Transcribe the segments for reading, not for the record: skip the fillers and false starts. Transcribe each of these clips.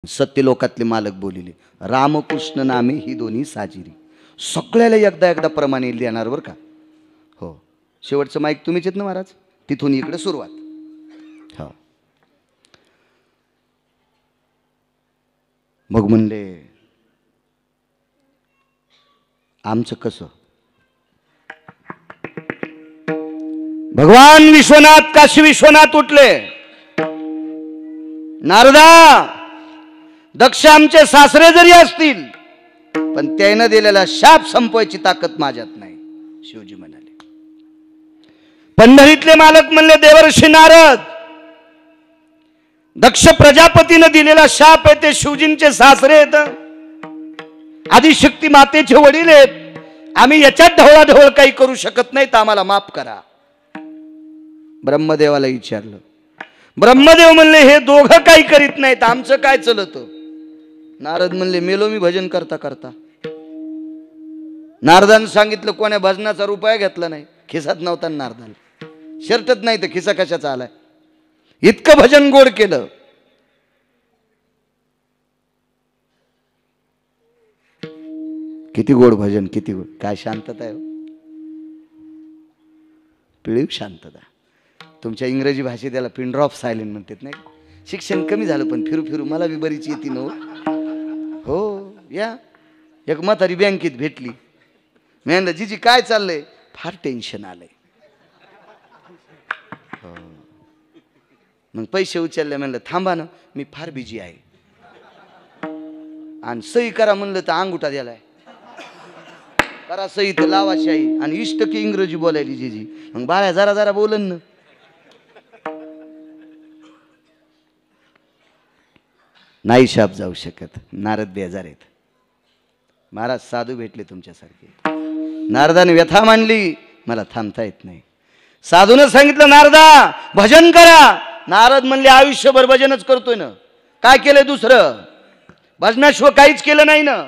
सत्यलोकातले मालक बोलिले, रामकृष्ण नामे ही दोन्ही साजिरी. सगळ्याला एकदा एकदा प्रमाणे देणार बरं का. हो, शेवटचं माईक तुम्हीच आहेत ना महाराज. तिथून इकडे सुरुवात. हो, मग म्हणले आमचं कसं. भगवान विश्वनाथ काशी विश्वनाथ उठले. नारदा, दक्ष आमचे सासरे जरी असतील पण त्यानं दिलेला शाप संपवायची ताकद माझ्यात नाही. शिवजी म्हणाले. पंढरीतले मालक म्हणले, देवर्षी नारद, दक्ष प्रजापतीनं दिलेला शाप आहे ते शिवजींचे सासरे आहेत, आदिशक्ती मातेचे वडील आहेत. आम्ही याच्यात ढवळाढवळ काही करू शकत नाही, तर आम्हाला माफ करा. ब्रह्मदेवाला विचारलं. ब्रह्मदेव म्हणले, हे दोघं काही करीत नाहीत, आमचं काय चलत. नारद म्हणले, मेलो मी भजन करता करता. नारदानं सांगितलं, कोण्या भजनाचा रुपया घेतला नाही, खिसात नव्हता नारदाला, शर्टच नाही तर खिसा कशाचा आलाय. इतकं भजन गोड केलं. किती गोड भजन, किती गोड. काय शांतता आहे, पिळीव शांतता. तुमच्या इंग्रजी भाषेत त्याला पिन ड्रॉप सायलेंट म्हणतात नाही. शिक्षण कमी झालं पण फिरू फिरू मला बी बरीच येते न. हो, या एक म्हातारी बँकेत भेटली. मी म्हणलं, जीजी काय चाललंय. फार टेन्शन आलंय. हो, मग पैसे उचलले. म्हणलं, थांबा ना, मी फार बिजी आहे. आणि सही करा म्हणलं तर अंगुठा द्यालाय. करा सही तर लावा शाही. आणि इष्ट की इंग्रजी बोलायली जीजी. मग बाळ्या जरा जरा बोलन ना. नाही शाप जाऊ शकत. नारद बेजार आहेत. महाराज साधू भेटले तुमच्यासारखे. नारदाने व्यथा मांडली, मला थांबता येत नाही. साधूनं सांगितलं, नारदा भजन करा. नारद म्हणले, आयुष्यभर भजनच करतोय ना, काय केलंय दुसरं. भजनाशिवाय काहीच केलं नाही ना.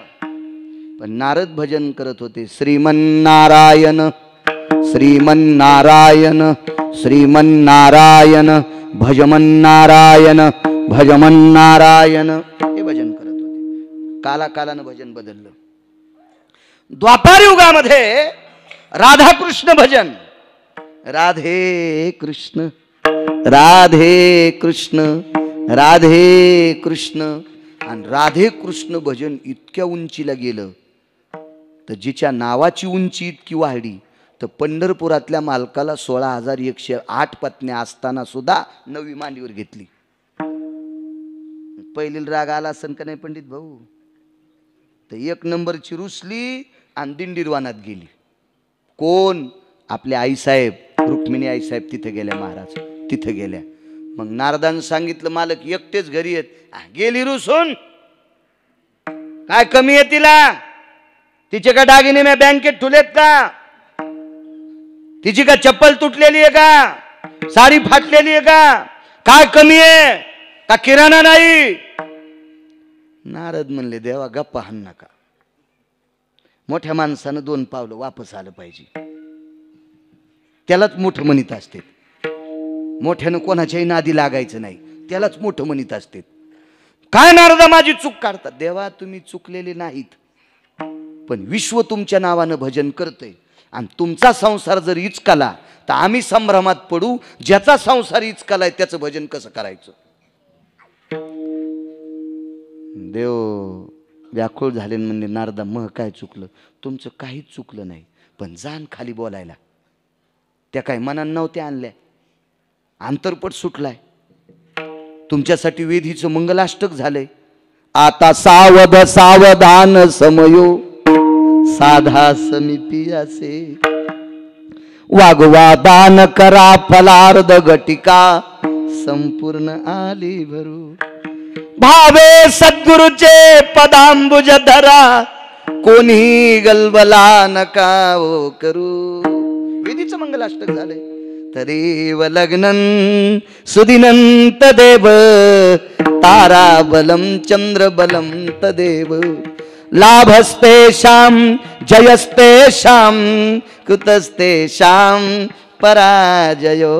पण नारद भजन करत होते. श्रीमन्नारायण श्रीमन्नारायण श्रीमन्नारायण भजमन्नारायण भजमन्नारायण हे भजन करत होते. कालाकालानं भजन बदललं. द्वापार युगामध्ये राधाकृष्ण भजन, राधे कृष्ण राधे कृष्ण राधे कृष्ण. आणि राधे कृष्ण भजन इतक्या उंचीला गेलं तर जिच्या नावाची उंची इतकी वाढली तर पंढरपुरातल्या मालकाला 16,108 पत्न्या असताना सुद्धा 9वी मांडीवर घेतली. पहिली राग आला असन का नाही पंडित भाऊ. तर 1 नंबरची रुसली आणि दिंडीरवानात गेली. कोण. आपल्या आईसाहेब रुक्मिणी आईसाहेब तिथे गेल्या. महाराज तिथे गेल्या. मग नारदानं सांगितलं, मालक एकटेच घरी आहेत. गेली रुसून. काय कमी आहे तिला. तिचे का दागिने मी बँकेत ठुलेत का. तिची का चप्पल तुटलेली आहे का, साडी फाटलेली आहे का, काय कमी आहे का, किराणा नाही. नारद म्हणले, देवा गप्पा हाण नका. मोठ्या माणसानं 2 पावलं वापस आलं पाहिजे. त्यालाच मोठं म्हणीत असते. मोठ्यानं कोणाच्याही नादी लागायचं नाही, त्यालाच मोठं म्हणीत असते. काय नारदा माझी चूक काढतात. देवा तुम्ही चुकलेले नाहीत, पण विश्व तुमच्या नावानं भजन करतंय. आणि तुमचा संसार जर इचकाला तर आम्ही संभ्रमात पडू. ज्याचा संसार इचकालाय त्याचं भजन कसं करायचं. देव व्याकुळ झाले म्हणजे, नारदा मग काय चुकलं. तुमचं काहीच चुकलं नाही, पण जाण खाली बोलायला त्या काय मनानं नव्हत्या आणल्या. अंतरपट सुटलाय. तुमच्यासाठी वेदीचं मंगलाष्टक झालंय. आता सावध सावधान समयो साधा समिती असे, वागवा दान करा फलार्ध घटिका संपूर्ण आली भरू. भावे सद्गुरुचे पदांबुज धरा, कोणी गलबला नका ओ करू. वेदीचं मंगलाष्टक झालंय. तदेव लग्नन सुदिनं तदेव ताराबलं चंद्रबलं तदेव लाभस्तेषां जयस्तेषां कुतस्तेषां पराजयो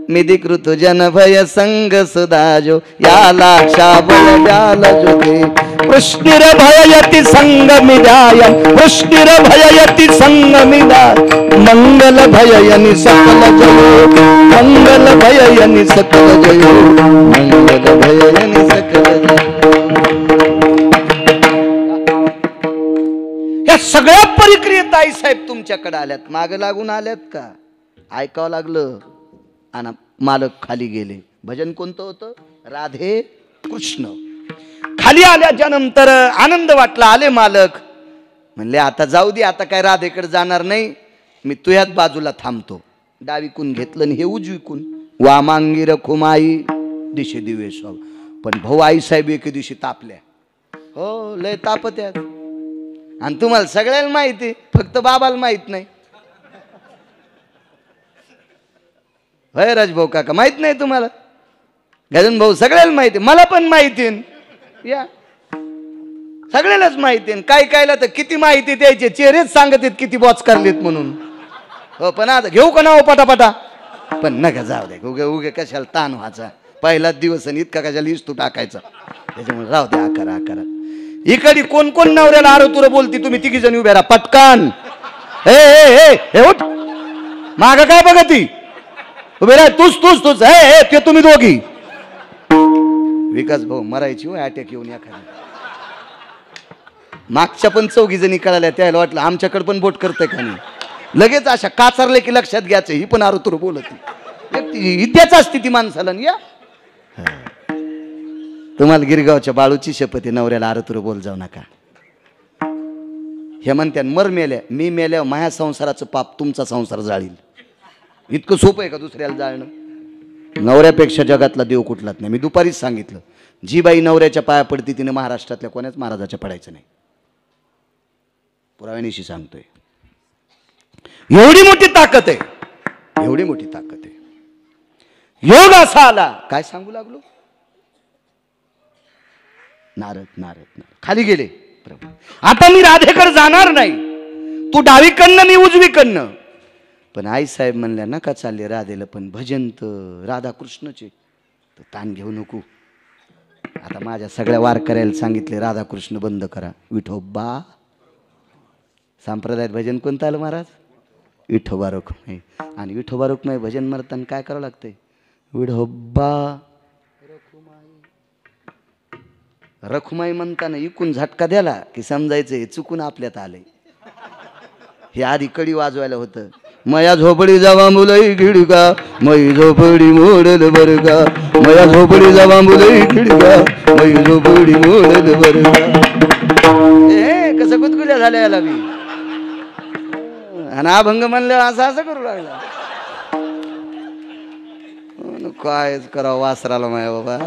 मिधिकृत जन भय संग सुदाजो याला शाबल जाल जोते कृष्णिर भययति संग मिदाय कृष्णिर भययति संग मिदाय मंगल भययनि सकल जयो मंगल भययनि सकल जयो मंगल भययनि सकल जयो। या सगळ्या परिक्रियेत आई साहेब तुमच्याकडे आल्यात, मागे लागून आल्यात का? ऐकावं लागलं आणि मालक खाली गेले. भजन कोणतं होतं? राधे कृष्ण. खाली आल्याच्या नंतर आनंद वाटला. आले मालक, म्हणले आता जाऊ दे, आता काय राधेकडे जाणार नाही, मी तुझ्याच बाजूला थांबतो. डावीकून घेतलं आणि हे उजवीकून. वामांगी रखुमाई दिशे दिवे स्वाब. पण भाऊ आई साहेब एके दिवशी तापल्या. हो लय तापत्यात. आणि तुम्हाला सगळ्याला माहिती, फक्त बाबाला माहित नाही. होय राजभाऊ काका, माहित नाही तुम्हाला? गजन भाऊ सगळ्याला माहिती, मला पण माहिती, या सगळ्यालाच माहिती. काय कायला तर किती माहिती द्यायचे, चेहरेच सांगत आहेत किती बॉच करलेत म्हणून. हो पण आता घेऊ का नाव पटापटा? पण नका जाऊ दे, उगे उगे कशाला ताण व्हायचा. पहिलाच दिवस आणि इतका कशाला इस्तू टाकायचा. त्याच्यामुळे राहू दे, आकारा आकारा. इकडे कोण कोण नवऱ्याला आरोतुर बोलती? तुम्ही तिघी जण उभ्या राहा पटकान. हे उठ, माग काय बघती? उभे राह, तूच तूच तूच. हे ते तुम्ही दोघी. विकास भाऊ मरायची हो अटॅक येऊन एखादी. मागच्या पण चौघी जणी कळाल्या, त्याला वाटलं आमच्याकडे पण बोट करतंय का नाही. लगेच अशा काचारले की लक्षात घ्यायचं, ही पण आरोतुर बोलती. विद्याच असते ती माणसाला. या तुम्हाला गिरगावच्या बाळूची शपथ आहे, नवऱ्याला आरोतुर बोल जाऊ नका. हे म्हणत्या मर मेल्या, मी मेल्या माया संसाराचं पाप तुमचा संसार जाळील. इतकं सोपं आहे का दुसऱ्याला जाळणं? नवऱ्यापेक्षा जगातला देव कुठलाच नाही. मी दुपारीच सांगितलं, जी बाई नवऱ्याच्या पाया पडती तिने महाराष्ट्रातल्या कोणाच महाराजाच्या पडायचं नाही. पुराव्यानिशी सांगतोय. एवढी मोठी ताकद आहे, एवढी मोठी ताकद आहे. योग असा आला, काय सांगू लागलो? नारद नारद खाली गेले. प्रभू आता मी राधेकडे जाणार नाही, तू डावीकडनं मी उजवीकडनं. पण आई साहेब म्हणल्या नका चालले राधेला, पण भजन तर राधाकृष्णचे, तर ताण घेऊ नको. आता माझ्या सगळ्या वारकऱ्याला सांगितले राधाकृष्ण बंद करा. विठोबा संप्रदायात भजन कोणतं आलं महाराज? विठोबा रखुमाई. आणि विठोबा रखुमाई भजन म्हणताना काय करावं लागतंय? विठोबा रखुमाई म्हणताना इकून झटका द्याला की समजायचं हे चुकून आपल्यात आलंय. हे आधी कडी वाजवायला होतं. मया झोपडी जावा मुलई खिडका, मई झोपडी मोडल बरगा, मया झोपडी जावा मुलई खिडका, मई झोपडी मोडल बरगा. कसं कुतकुल्या झाल्या याला मी. आणि अभंग म्हणलं असं असं करू लागला. कायच करावं वासराला माया बाबा.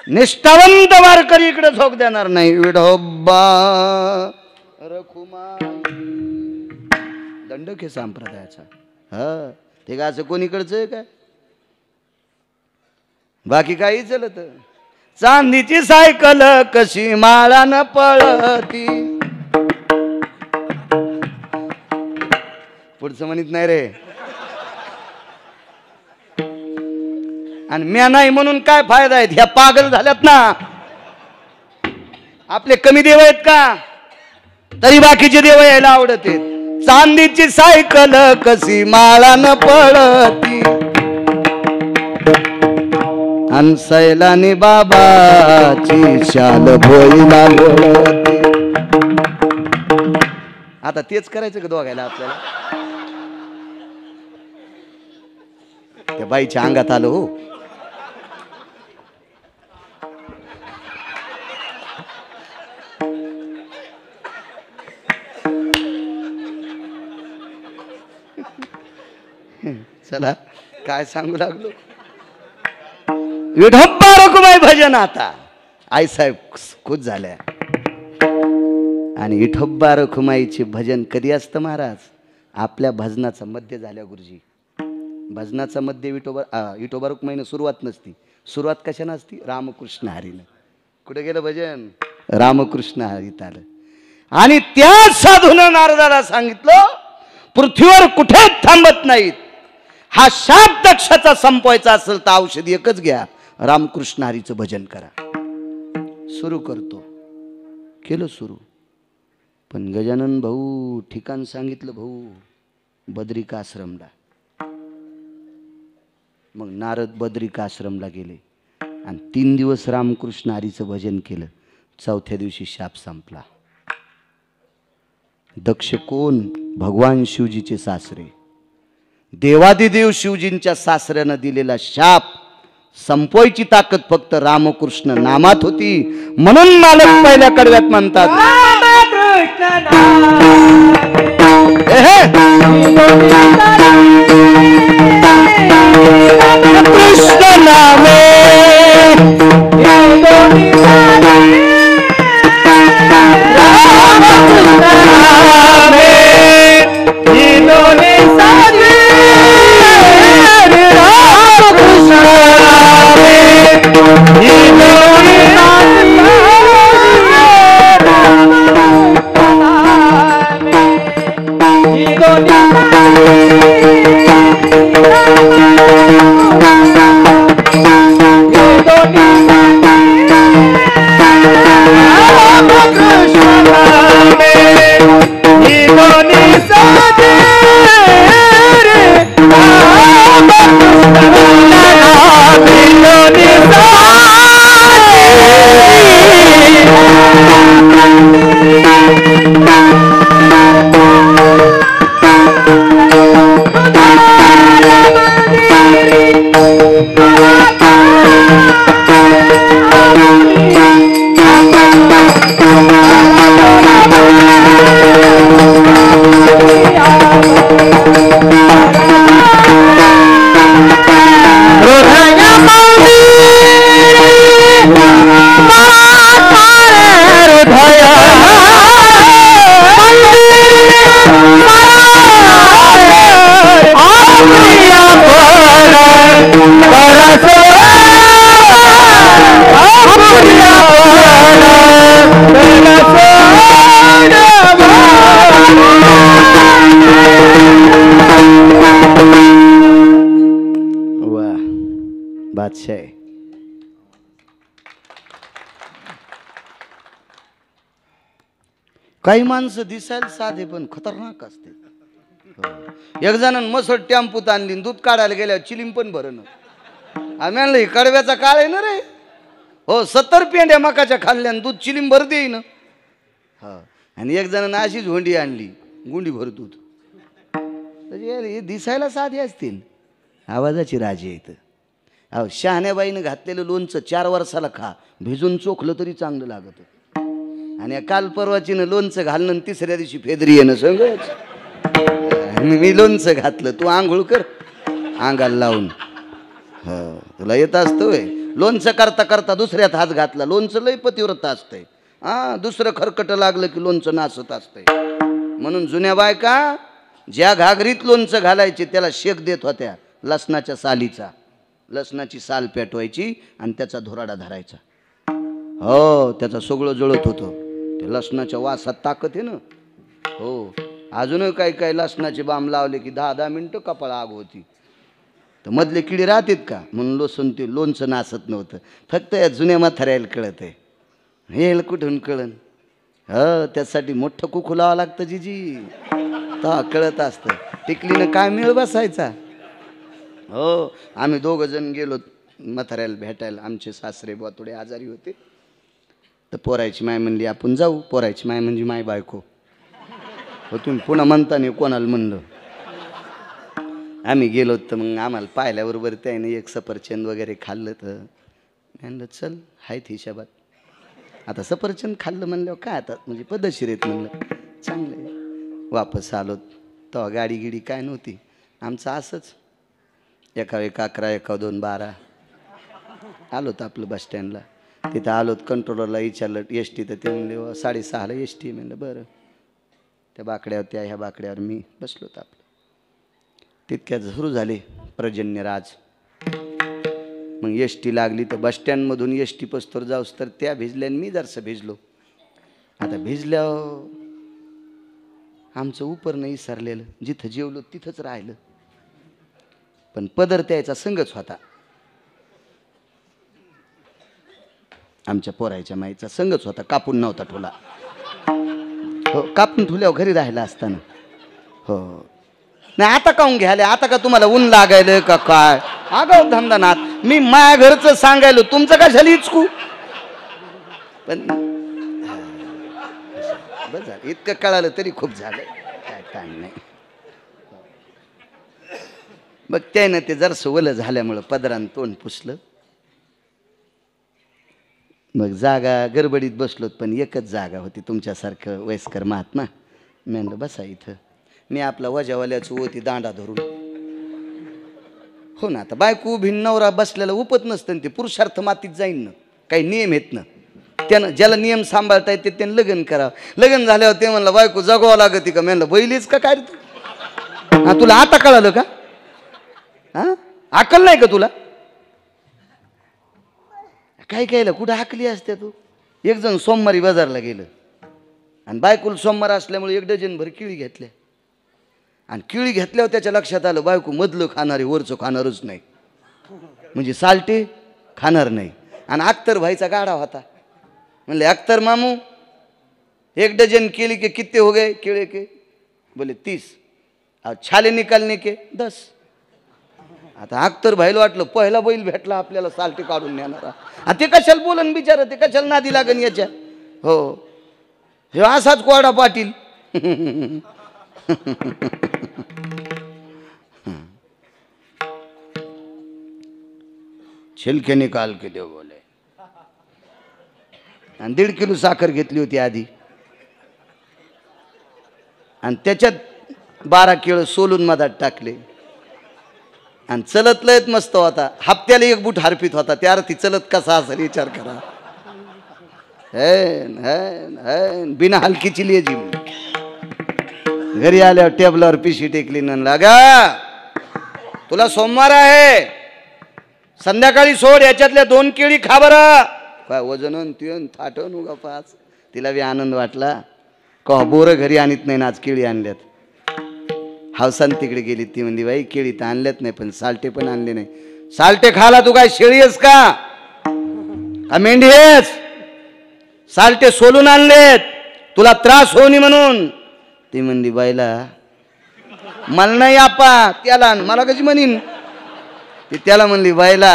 निष्ठावंत वारकरी इकडे झोक देणार नाही. विठोबा रखुमाई दंडक आहे संप्रदायाचा. हा ते का असं कोणीकडचं आहे का? बाकी काही चलत. चांदीची सायकल कशी माळान पळती. पुढचं म्हणत नाही रे. आणि म्या नाही म्हणून काय फायदा आहे? ह्या पागल झाल्यात ना. आपले कमी देव आहेत का? तरी बाकीचे देव यायला आवडत आहेत. चांदीची सायकल कशी माळान पळती, आणि सैलानी बाबाची शाल भोईला लोळती. आता तेच करायचं का दोघायला आपल्याला? त्या बाईच्या अंगात आलो हो. चला काय सांगू लागलो. विठोबा रखुमाई भजन. आता आई साहेब खुश झाल्या. आणि विठोबा रखुमाईचे भजन कधी असतं महाराज? आपल्या भजनाचा मध्य झाल्या गुरुजी. भजनाचा मध्य विठोबा रखुमाईनं सुरुवात नसती. सुरुवात कशानं असती? रामकृष्ण हरीनं. कुठे गेलं भजन? रामकृष्ण हरीत आलं. आणि त्या साधूनं नारदाला सांगितलं पृथ्वीवर कुठेच थांबत नाहीत. हा शाप दक्षाचा संपवायचा असेल तर औषध एकच घ्या, रामकृष्ण हरीचं भजन करा. सुरू करतो. केलं सुरू. पण गजानन भाऊ ठिकाण सांगितलं भाऊ, बद्रिकाश्रमला. मग नारद बद्रिकाश्रमला गेले आणि 3 दिवस रामकृष्ण हरीचं भजन केलं. 4थ्या दिवशी शाप संपला. दक्ष कोण? भगवान शिवजीचे सासरे. देवादिदेव शिवजींच्या सासऱ्यानं दिलेला शाप संपवायची ताकद फक्त रामकृष्ण नामात होती. म्हणून मालक पहिल्या कडव्यात म्हणतात, कृष्ण नामे बादशाह. काही माणसं दिसायला साधे पण खतरनाक असते. एक जणांना मसट टेम्पूत आणली, दूध काढायला गेल्यावर चिलिम पण भरण. आम्ही आणलं कडव्याचा काळ आहे ना रे. हो, 70 पेंड्या मकाच्या खाल्ल्या दूध चिलिम भर देईन. हा, आणि एक जणांना अशीच होंडी आणली, गुंडी भर दूध. हे दिसायला साधे असतील, आवाजाची राजी आहेत. अहो, शहाण्याबाईनं घातलेलं लोणचं 4 वर्षाला खा, भिजून चोखलं तरी चांगलं लागत. आणि काल परवाचीनं लोणचं घालणं 3ऱ्या दिवशी फेदरी येणं सगळंच. मी लोणचं घातलं, तू आंघोळ कर अंगाला लावून. हो, तुला येत असतं. लोणचं करता करता दुसऱ्यात हात घातला. लोणचं लय पतिव्रत असतंय. हा, दुसरं खरकट लागलं की लोणचं नाचत असतंय. म्हणून जुन्या बायका ज्या घागरीत लोणचं घालायचे त्याला शेक देत होत्या लसणाच्या सालीचा. लसणाची साल पेटवायची आणि त्याचा धुराडा धरायचा. हो, त्याचा सगळं जळत होतं. त्या लसणाच्या वासात ताकद आहे ना. हो, अजूनही काही काही लसणाचे बाम लावले की 10-10 मिनिटं कपाळ आग होती. तर मधले किडे राहतात का म्हणून लोणचं नाचत नव्हतं. फक्त या जुन्या म्हाताऱ्याला कळत आहे. हे कुठून कळन? हो, त्यासाठी मोठं कुकू लावावं लागतं जीजी, तर कळत असतं. टिकलीनं काय मिळ बसायचा. हो, आम्ही 2 जण गेलो म्हाताऱ्याला भेटायला. आमचे सासरे बुवा थोडे आजारी होते. तर पोरायची माय म्हणली आपण जाऊ. पोरायची माय म्हणजे माय बायको. हो, तुम्ही पुन्हा म्हणता नाही कोणाला म्हणलं. आम्ही गेलो तर मग आम्हाला पाहिल्याबरोबर त्याने एक सफरचंद वगैरे खाल्लं. तर म्हणलं चल आहेत हिशाबात. आता सफरचंद खाल्लं म्हणल्यावर काय आता म्हणजे पद्धतशीर आहेत म्हणलं, चांगलं आहे. वापस आलो तेव्हा गाडी गिडी काय नव्हती. आमचं असंच एका 11, एका 2, 12 आलोत आपलं बस स्टँडला. तिथं आलोत, कंट्रोलरला विचारलं एस टी. तर ते म्हणले 6:30ला एस टी. म्हणलं बरं. त्या बाकड्यावर त्या ह्या बाकड्यावर मी बसलोत आपलं. तितक्यात सुरू झाले पर्जन्यराज. मग एस टी लागली तर बस स्टँडमधून एस टी पस्तोर जाऊस तर त्या भिजल्या आणि मी जरासं भिजलो. आता भिजल्यावर आमचं उपर नाही सरलेलं, जिथं जेवलो तिथंच राहिलं. पण पदर त्याचा संगच होता, आमच्या पोरायच्या माईचा संगच होता, कापून नव्हता ठोला. हो, कापून ठुल्यावर घरी राहिला असताना. हो नाही, आता काऊन घ्यायला? आता का तुम्हाला ऊन लागायलं का काय? आगाव धंदानाथ, मी माया घरचं सांगायलो, तुमचं का झाली इचकू? पण बस झालं, इतकं कळालं तरी खूप झालं, काय काम नाही. मग त्यानं ते जर सोवलं झाल्यामुळं पदरान तोंड पुसलं. मग जागा गडबडीत बसलोत, पण एकच जागा होती, तुमच्यासारखं वयस्कर महात्मा. मी म्हणलं बसा इथं. मी आपला वजावाल्याचं होती दांडा धरून. हो ना, आता बायको उभी नवरा बसलेला उपत नसतं ते, पुरुषार्थ मातीत जाईन ना, काही नियम आहेत ना. त्यानं ज्याला नियम सांभाळता येते त्यानं लग्न करावं. लग्न झाल्यावर ते म्हणलं बायको जगावं लागते का? म्हणलं बैलीच का काय तू? हा, तुला आता कळालं का? हा, अक्कल नाही का तुला? काय केलं? कुठं हाकली असते तू? एक जण सोमवारी बाजारला गेलं आणि बायकोला सोमवार असल्यामुळे 1 डझन भर केळी घेतल्या. आणि केळी घेतल्यावर त्याच्या लक्षात आलं बायको मधलं खाणारे, वरचं खाणारच नाही, म्हणजे साल्टे खाणार नाही. आणि अख्तर भाईचा गाडा होता. म्हणले अख्तर मामू 1 डझन केली के कितने हो गए केळे के? बोले 30. और छाले निकालने के 10. आता अख्तर भाईला वाटलं पहिला बैल भेटला आपल्याला साल्टे काढून नेणारा. ते कशाला बोलन बिचारा, ते कशाला नादी लागन याच्या. हो, हे असाच कोरडा पाटील. छिलके निकाल के देव बोले. आणि 1.5 किलो साखर घेतली होती आधी, आणि त्याच्यात 12 केळं सोलून मधात टाकले. आणि चलत लयत मस्त होता, हप्त्याला 1 बूट हरपीत होता. त्या अर्थी चलत कसा असेल विचार करा. बिना हलकीची लिहायची. घरी आल्यावर टेबलावर पिशी टेकली न लागा, तुला सोमवार आहे, संध्याकाळी सोड, याच्यातल्या 2 केळी खा बरं. काय वजन तीन थाटन उगा 5. तिला बी आनंद वाटला. का बोरं घरी आणत नाही ना, आज केळी आणल्यात. हावसान तिकडे गेली. ती म्हणली बाई केळी तर आणल्यात नाही, पण साल्टे पण आणले नाही. साल्टे खाला तू काय शेळी आहेस का मेंढी आहेस? साल्टे सोलून आणलेत तुला त्रास होणी म्हणून. ती म्हणली बाईला मला नाही आपा, त्याला मला कशी म्हणीन. ती त्याला म्हणली बाईला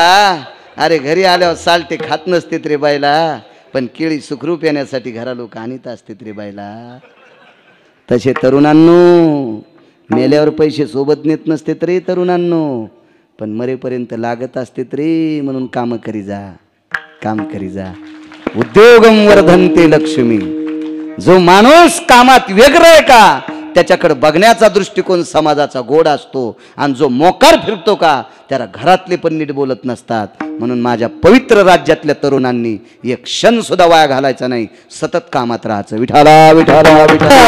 अरे घरी आल्यावर साल्टे खात नसतेत रे बाईला, पण केळी सुखरूप येण्यासाठी घरा लोक आणीत असतेत रे बाईला. तसे तरुणांनो, मेल्यावर पैसे सोबत नेत नसतेत रे तरुणांनो, पण मरेपर्यंत लागत असतेत रे. म्हणून काम करी जा, काम करी जा. उद्योगम वर्धन्ते लक्ष्मी. जो माणूस कामात व्यग्र आहे का त्याच्याकडे बघण्याचा दृष्टिकोन समाजाचा गोड असतो. आणि जो मोकार फिरतो का त्याला घरातले पण नीट बोलत नसतात. म्हणून माझ्या पवित्र राज्यातल्या तरुणांनी एक क्षण सुद्धा वाया घालायचा नाही, सतत कामात राहायचं. विठाला विठाला विठाला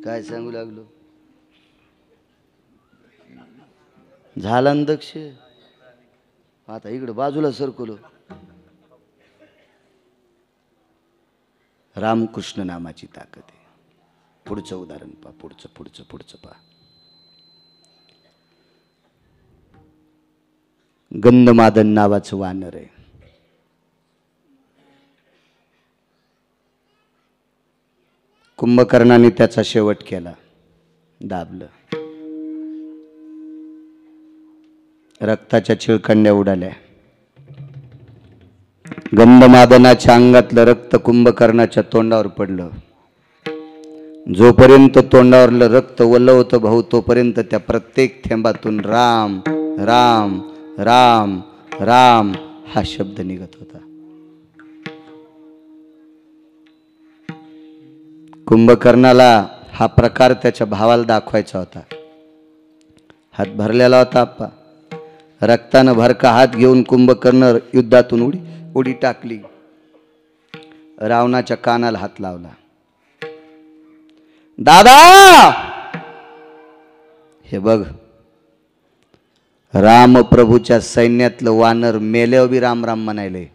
काय सांगू लागलो. झाला दक्ष. आता इकडे बाजूला सरकलो. रामकृष्ण नामाची ताकद आहे. पुढचं उदाहरण पहा, पुढचं पहा. गंधमादन नावाचं वानर आहे. कुंभकर्णाने त्याचा शेवट केला, दाबलं. रक्ताच्या चिळकंड्या उडाल्या. गंधमादनाच्या अंगातलं रक्त कुंभकर्णाच्या तोंडावर पडलं. जोपर्यंत तोंडावरलं रक्त ओलं होतं भाऊ, तोपर्यंत त्या प्रत्येक थेंबातून राम राम राम राम हा शब्द निघत होता. कुंभकर्णाला हा प्रकार त्याच्या भावाला दाखवायचा होता. हात भरलेला होता आप्पा. रक्तानं भरका हात घेऊन कुंभकर्ण युद्धातून उडी टाकली. रावणाच्या कानाला हात लावला. दादा हे बघ, रामप्रभूच्या सैन्यातलं वानर मेल्यावर बी राम राम म्हणायले.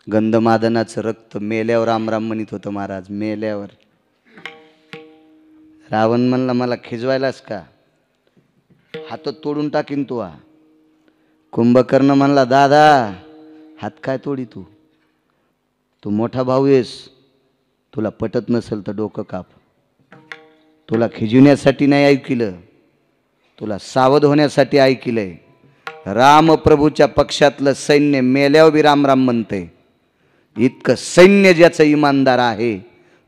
गंधमादनाचं रक्त मेल्यावर राम राम म्हणत होतं महाराज, मेल्यावर. रावण म्हणला मला खिजवायलास का, हात तोडून टाकीन तू. कुंभकर्ण म्हणला दादा हात काय तोडी तू मोठा भाऊ आहेस, तुला पटत नसेल तर डोकं काप. तुला खिजवण्यासाठी नाही ऐकिलं, तुला सावध होण्यासाठी ऐकिलंय. रामप्रभूच्या पक्षातलं सैन्य मेल्यावर बी राम राम म्हणते. इतकं सैन्य ज्याचं इमानदार आहे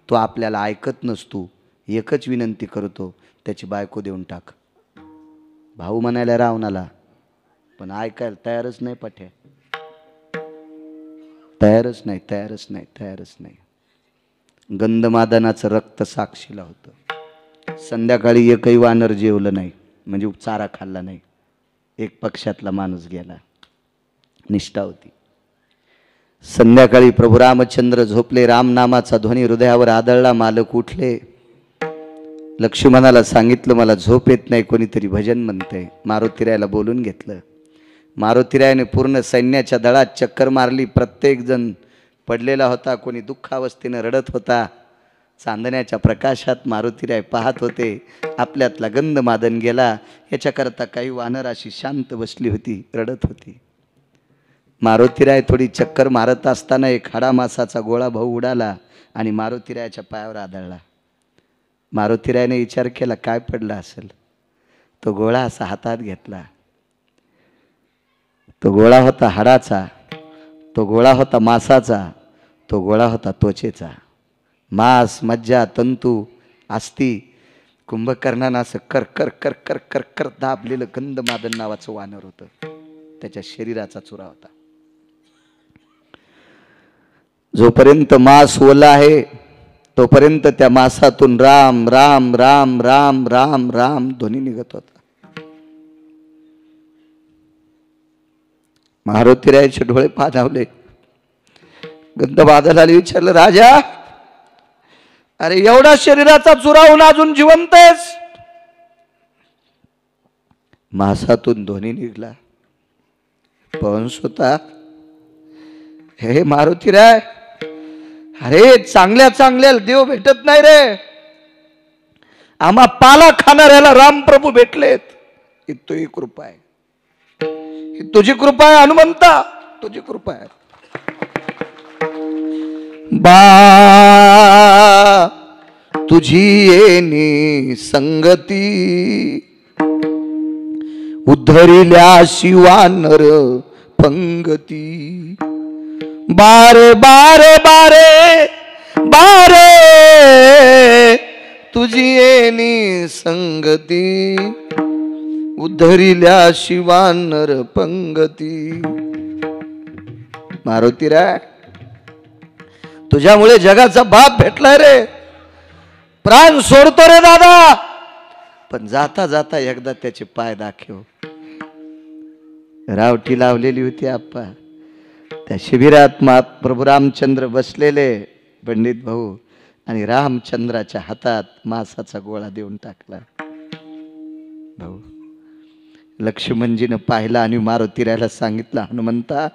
तो आपल्याला ऐकत नसतो. एकच विनंती करतो, त्याची बायको देऊन टाक. भाऊ म्हणायला रावणाला, पण ऐकायला तयारच नाही. पठ्या तयारच नाही. गंधमादनाचं रक्त साक्षीला होतं. संध्याकाळी एकही वानर जेवलं नाही, म्हणजे चारा खाल्ला नाही. एक पक्षातला माणूस गेला, निष्ठा होती. संध्याकाळी प्रभू रामचंद्र झोपले. रामनामाचा ध्वनी हृदयावर आदळला. मालक उठले. लक्ष्मणाला सांगितलं मला झोप येत नाही, कोणीतरी भजन म्हणतंय. मारुतीरायाला बोलून घेतलं. मारुतीरायाने पूर्ण सैन्याच्या दळात चक्कर मारली. प्रत्येक जण पडलेला होता, कोणी दुःखावस्थेनं रडत होता. चांदण्याच्या प्रकाशात मारुतीराय पाहत होते. आपल्यातला गंधमादन गेला याच्याकरता काही वानर अशी शांत बसली होती, रडत होती. मारुतीराय थोडी चक्कर मारत असताना एक हाडा मासाचा गोळा भाऊ उडाला आणि मारुतीरायाच्या पायावर आदळला. मारुतीरायाने विचार केला काय पडला असेल. तो गोळा असा हातात घेतला. तो गोळा होता हाडाचा, तो गोळा होता मासाचा, तो गोळा होता त्वचेचा. मांस, मज्जा, तंतू, अस्ती. कुंभकर्णानं असं कर कर कर कर कर कर दाबलेलं गंधमादन नावाचं वानर होतं. त्याच्या शरीराचा चुरा होता. जोपर्यंत मांस ओला आहे तोपर्यंत त्या मासातून राम राम राम राम राम राम ध्वनी निघत होता. मारुतीरायाचे डोळे पाणावले. गंधमादनाला विचारलं राजा, अरे एवढा शरीराचा चुरा होऊन अजून जिवंत आहेस? मासातून ध्वनी निघला. पंस होता. हे मारुतीराय, अरे चांगल्या चांगल्या देव भेटत नाही रे. आम्हा पाला खाणाऱ्याला रामप्रभू भेटलेत. ही तुझी कृपा आहे, ही तुझी कृपा आहे हनुमंता, तुझी कृपा आहे. बा तुझी येणी संगती, उद्धरिल्या शिवानर पंगती. बारे बारे बारे बारे तुझी येणी संगती, उद्धरिल्या शिवानर पंगती. मारुतीराय, तुझ्यामुळे जगाचा बाप भेटलाय रे. प्राण सोडतो रे दादा, पण जाता जाता एकदा त्याचे पाय दाखव. रावटी लावलेली होती आप्पा. त्या शिबिरात प्रभू रामचंद्र बसलेले पंडित भाऊ, आणि रामचंद्राच्या हातात मासाचा गोळा देऊन टाकला. भाऊ लक्ष्मणजीनं पाहिला आणि मारुतीरायाला सांगितलं, हनुमंता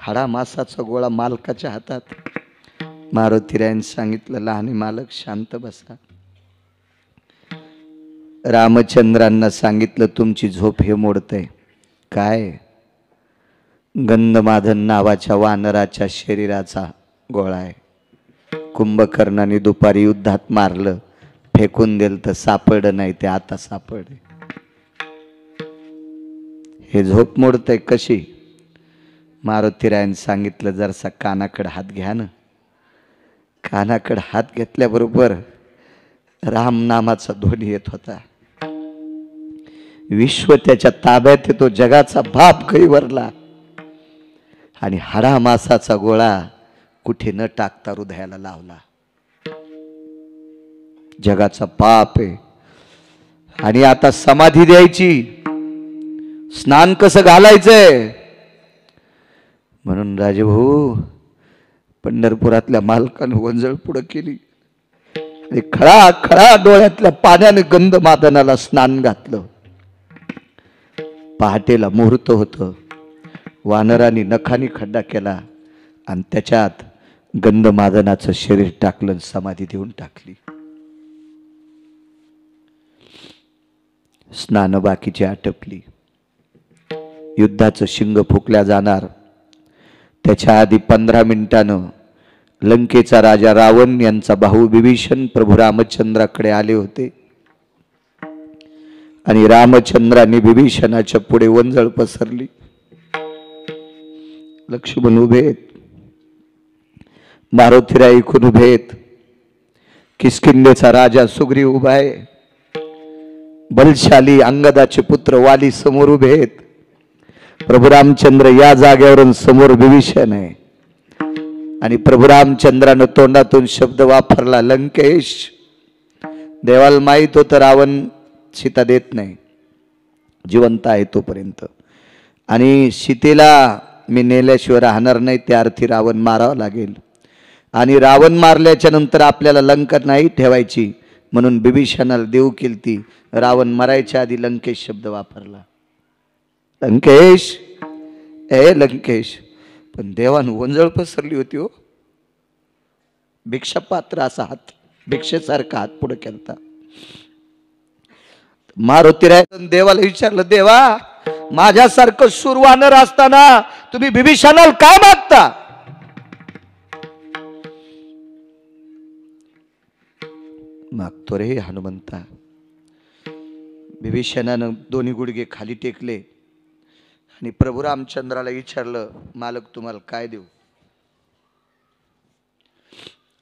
हाडा मासाचा गोळा मालकाच्या हातात. मारुतीरायाने सांगितलं, लहान मालक शांत बसा. रामचंद्रांना सांगितलं, तुमची झोप हे मोडतंय. काय? गंधमादन नावाच्या वानराच्या शरीराचा गोळा आहे. कुंभकर्णाने दुपारी युद्धात मारलं, फेकून दिलं तर सापडलं नाही, ते आता सापडले. हे झोप मोडतंय कशी? मारुतीरायाने सांगितलं, जरासा कानाकडे हात घ्या ना. कानाकडे हात घेतल्याबरोबर राम नामाचा ध्वनी येत होता. विश्व त्याच्या ताब्यात येतो, जगाचा बाप कैवरला. आणि हाडा मासाचा गोळा कुठे न टाकता हृदयाला लावला. जगाचा पाप आहे. आणि आता समाधी द्यायची, स्नान कसं घालायचंय? म्हणून राजभाऊ पंढरपुरातल्या मालकानं वंजळ पुढं केली आणि खळा खळा डोळ्यातल्या पाण्याने गंधमादनाला स्नान घातलं. पहाटेला मुहूर्त होतं. वानरांनी नखानी खड्डा केला आणि त्याच्यात गंधमादनाचं शरीर टाकलं, समाधी देऊन टाकली. स्नान बाकीची आटपली. युद्धाचं शिंग फुकल्या जाणार त्याच्या आधी 15 मिनिटानं लंकेचा राजा रावण यांचा भाऊ विभीषण प्रभू रामचंद्राकडे आले होते आणि रामचंद्रांनी विभीषणाच्या पुढे वंजळ पसरली. लक्ष्मण उभे आहेत, मारुतीराय ऐकून उभे आहेत, किष्किंधेचा राजा सुग्रीव उभा आहे, बलशाली अंगदाचे पुत्र वाली समोर उभे आहेत. प्रभू रामचंद्र या जागेवरून समोर विभीषण आहे आणि प्रभू रामचंद्रानं तोंडातून शब्द वापरला, लंकेश. देवाला माहित होतं रावण सीता देत नाही, जिवंत आहे तोपर्यंत, आणि सीतेला मी नेल्याशिवाय राहणार नाही, त्या अर्थी रावण मारावं लागेल. आणि रावण मारल्याच्या नंतर आपल्याला लंका नाही ठेवायची म्हणून विभीषणाला देऊ केलती. रावण मरायच्या आधी लंकेश शब्द वापरला, लंकेश, ए लंकेश. पण देवान वंजळ पसरली होती हो. भिक्षापात्र असा हात, भिक्षेसारखा हात पुढे केलता. मारुतीराय देवाला विचारलं, देवा माझ्यासारखं शूरवानर असताना तुम्ही विभीषणाला काय मागता? मागतो रे हनुमंता. विभीषणानं दोन्ही गुडघे खाली टेकले आणि प्रभू रामचंद्राला विचारलं, मालक तुम्हाला काय देऊ?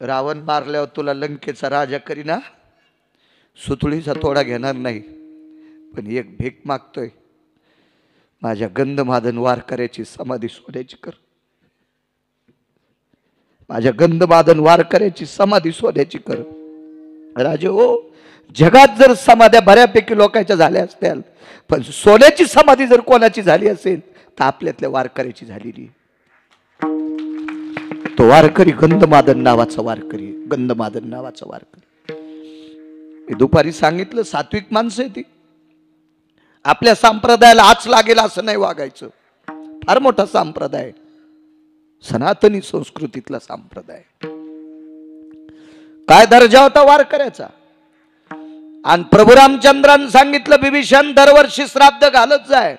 रावण मारल्यावर तुला लंकेचा राजा करीना, सुतळीचा तोडा घेणार नाही, पण एक भीक मागतोय, माझ्या गंधमादन वारकऱ्याची समाधी सोन्याची कर. माझ्या गंधमादन वारकऱ्याची समाधी सोन्याची कर. राजे हो, जगात जर समाध्या बऱ्यापैकी लोकांच्या झाल्या असत्याल, पण सोन्याची समाधी जर कोणाची झाली असेल तर आपल्यातल्या वारकऱ्याची झालेली. तो वारकरी गंधमादन नावाचा वारकरी, गंधमादन नावाचा वारकरी. दुपारी सांगितलं, सात्विक माणसं आहे ती. आपल्या संप्रदायाला आच लागेल असं नाही वागायचं. फार मोठा संप्रदाय, सनातनी संस्कृतीतला संप्रदाय. काय दर्जा होता वारकऱ्याचा. आणि प्रभू रामचंद्रांनी सांगितलं, विभीषण दरवर्षी श्राद्ध घालत जाय.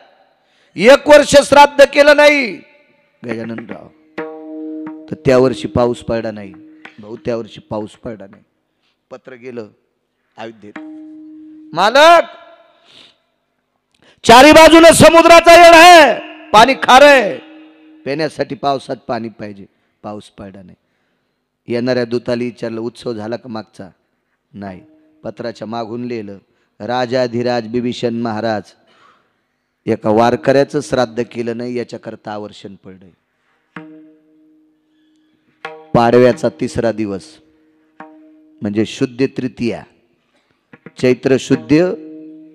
1 वर्ष श्राद्ध केलं नाही गजाननराव तर त्या वर्षी पाऊस पडला नाही. भाऊ त्या वर्षी पाऊस पडला नाही. पत्र गेलं अयोध्येत, मालक चारी बाजूने समुद्राचा येळ आहे, पाणी खारंय, पिण्यासाठी पावसात पाणी पाहिजे, पाऊस पडला नाही. येणाऱ्या दूताला विचारलं, उत्सव झाला का मागचा? नाही. पत्राच्या मागून लिहिलं, राजाधिराज विभीषण महाराज एका वारकऱ्याचं श्राद्ध केलं नाही याच्याकरता आवर्षण पडलंय. पाडव्याचा 3रा दिवस म्हणजे शुद्ध तृतीया, चैत्र शुद्ध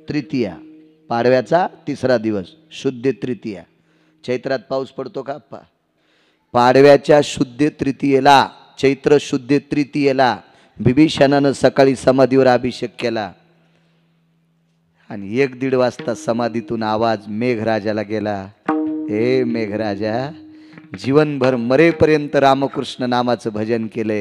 तृतीया, पाडव्याचा 3रा दिवस शुद्ध तृतीया. चैत्रात पाऊस पडतो का आप्पा? पाडव्याच्या शुद्ध तृतीयेला, चैत्र शुद्ध तृतीयेला विभीषणानं सकाळी समाधीवर अभिषेक केला आणि 1-1:30 वाजता समाधीतून आवाज मेघराजाला गेला, हे मेघराजा, जीवनभर मरेपर्यंत रामकृष्ण नामाचं भजन केलंय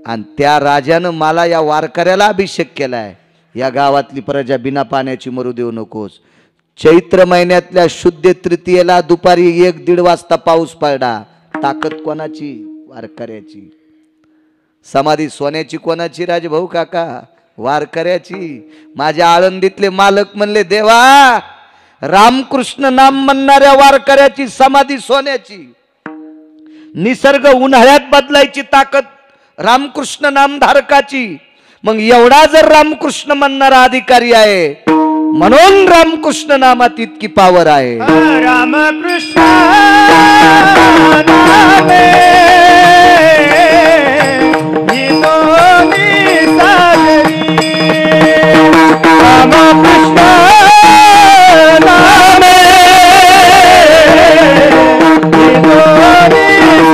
आणि त्या राजानं मला या वारकऱ्याला अभिषेक केलाय. या गावातली प्रजा बिना पाण्याची मरू देऊ नकोस. चैत्र महिन्यातल्या शुद्ध तृतीयेला दुपारी 1-1:30 वाजता पाऊस पडला. ताकद कोणाची? वारकऱ्याची. समाधी सोन्याची कोणाची? राजभाऊ काका, वारकऱ्याची. माझ्या आळंदीतले मालक म्हणले, देवा रामकृष्ण नाम म्हणणाऱ्या वारकऱ्याची समाधी सोन्याची. निसर्ग उन्हाळ्यात बदलायची ताकद रामकृष्ण नामधारकाची. मग एवढा जर रामकृष्ण म्हणणारा अधिकारी आहे म्हणून रामकृष्ण नामात इतकी पावर आहे. रामकृष्ण नामे रामकृष्ण नामे रामकृष्ण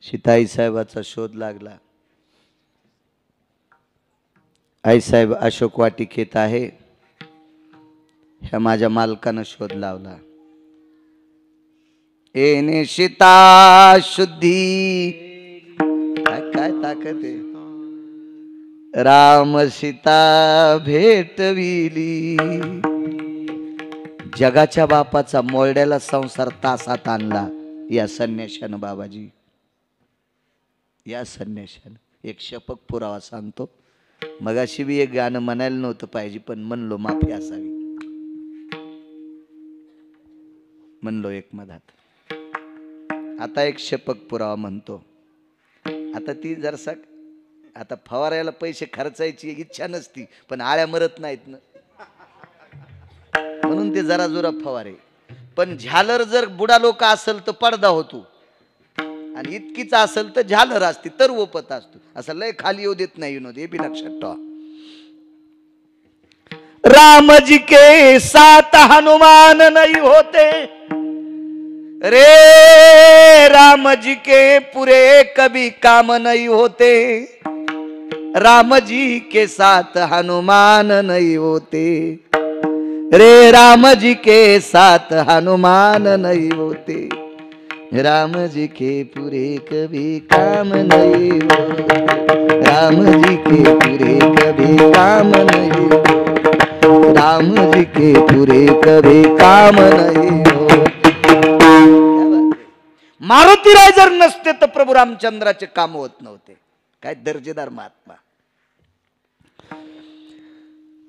सीताई साहेबाचा शोध लागला. आईसाहेब अशोक वाटिकेत आहे. ह्या माझ्या मालकानं शोध लावला. एने सीता शुद्धी, काय काय ताकद आहे. राम सीता भेटविली. जगाच्या बापाचा मोरड्याला संसार तासात आणला या संन्याशानं. बाबाजी, या संन्याशानं एक शपक पुरावा सांगतो. मगाशी बी एक गाणं म्हणायला नव्हतं पाहिजे, पण म्हणलो माफी असावी, म्हणलो एक मधात. आता एक शपक पुरावा म्हणतो. आता ती जरसा, आता फवारायला पैसे खर्चायची इच्छा नसती, पण आळ्या मरत नाहीत ना, म्हणून ते जरा जोरा फवारे. पण झालर जर बुडा लोक असेल तर पडदा होतो, आणि इतकीच असेल तर झालर असते तर ओपत असतो. असं लय खाली येऊ देत नाही. हे बी लक्षात ठेवा. राम जी के साथ हनुमान नहीं होते रे, राम जी के पूरे कभी काम नहीं होते. राम जी के साथ हनुमान नहीं होते रे, राम जी के साथ हनुमान नहीं होते. राम जी के पूरे कभी काम नहीं होते. राम जी के पूरे कभी काम नहीं होते. राम जी के पूरे कभी काम नहीं होते. मारुतीराय जर नसते तर प्रभू रामचंद्राचे काम होत नव्हते. काय दर्जेदार महात्मा.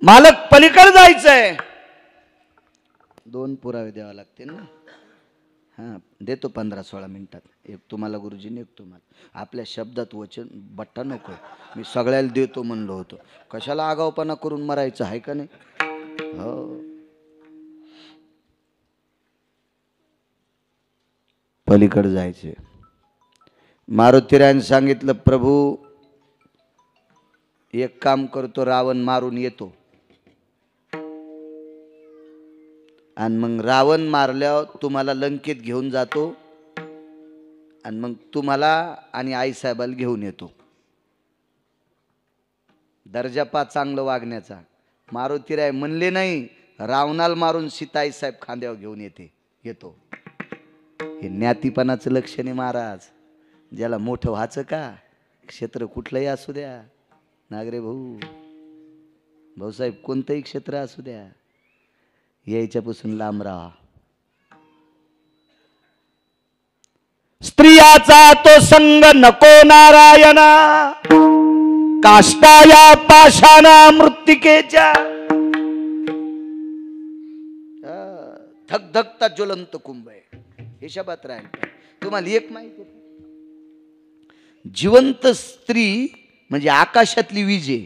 मालक पलीकडे जायचंय, 2 पुरावे द्यावे लागतील ना. हां, देतो 15-16 मिनिटात. एक तुम्हाला गुरुजीने, एक तुम्हाला. आपल्या शब्दात वचन बट्टा नको. मी सगळ्याला देतो म्हणलो होतो. कशाला आगाऊपणा करून मरायचं आहे का नाही. हो, पलीकडे जायचे. मारुतीरायाने सांगितलं, प्रभू एक काम करतो, रावण मारून येतो, आणि मग रावण मारल्यावर तुम्हाला लंकेत घेऊन जातो, आणि मग तुम्हाला आणि आईसाहेबाला घेऊन येतो. दर्जा पा चांगलं वागण्याचा. मारुतीराय म्हणले नाही, रावणाला मारून सीता आईसाहेब खांद्यावर घेऊन येतो. हे ज्ञातीपणाचं लक्षण आहे महाराज. ज्याला मोठं व्हायचं का, क्षेत्र कुठलंही असू द्या नागरे भाऊ, भाऊसाहेब, कोणतंही क्षेत्र असू द्या, यायच्यापासून लांब राहा. स्त्रियाचा तो संग नको नारायणा, काष्टा या पाषाणा मृत्तिकेच्या. धगधगता ज्वलंत कुंभ आहे. हे शब्दात राहील. तुम्हाला एक माहिती, जिवंत स्त्री म्हणजे आकाशातली वीज आहे.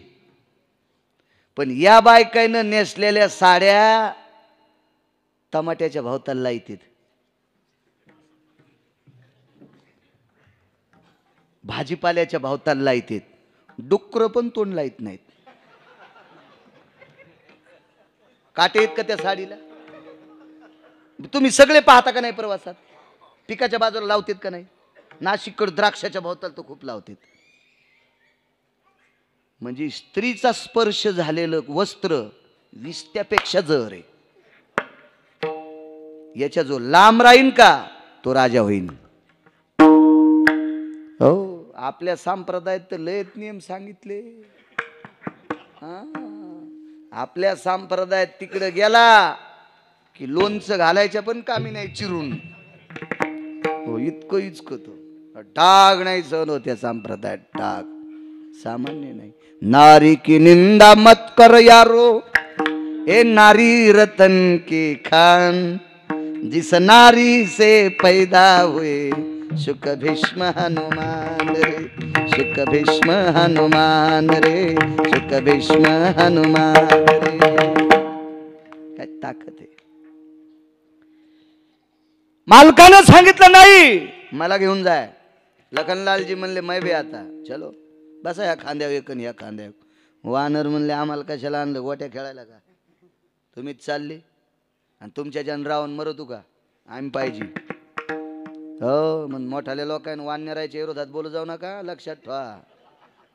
पण या बायकाईनं नेसलेल्या साड्या टमाट्याच्या भावताला लाईत, भाजीपाल्याच्या भावताला लाईत. डुक्कर पण तोंड लाईत नाहीत. काटे आहेत का त्या साडीला? तुम्ही सगळे पाहता का नाही प्रवासात? पिकाच्या बाजूला लावतात का नाही? नाशिककडे द्राक्षाच्या भोवताला तो खूप लावतात. म्हणजे स्त्रीचा स्पर्श झालेलं वस्त्र विस्त्यापेक्षा जर आहे. याच्या जो लांब राहीन का तो राजा होईन. हो, आपल्या संप्रदायात तर लयच नियम सांगितले. आपल्या संप्रदायात तिकडे गेला की लोणचं घालायच्या पण कामी नाही चिरून. हो, इतकं इचकं तो डाग नाही सहन होत्या संप्रदायात. डाग सामान्य नाही. नारी की निंदा मत कर यारो, ए नारी रतन की खान, जिस नारी से पैदा हुए शुक भीष्म हनुमान रे, शुक भीष्म हनुमान रे, शुक भीष्म हनुमान रे. काय ताकद आहे. मालकानं सांगितलं नाही मला घेऊन जाय. लखनलालजी म्हणले मै बी आता चलो, बसा ह्या खांद्यावर एक ह्या खांद्यावर. वानर म्हणले आम्हाला कशाला आणलं, गोट्या खेळायला का? तुम्हीच चालले आणि तुमच्या जन रावण मरतू का? आम्ही पाहिजे. हो मग मोठाल्या लोकांनी वानरायच्या विरोधात बोलू जाऊ नका, लक्षात ठेवा.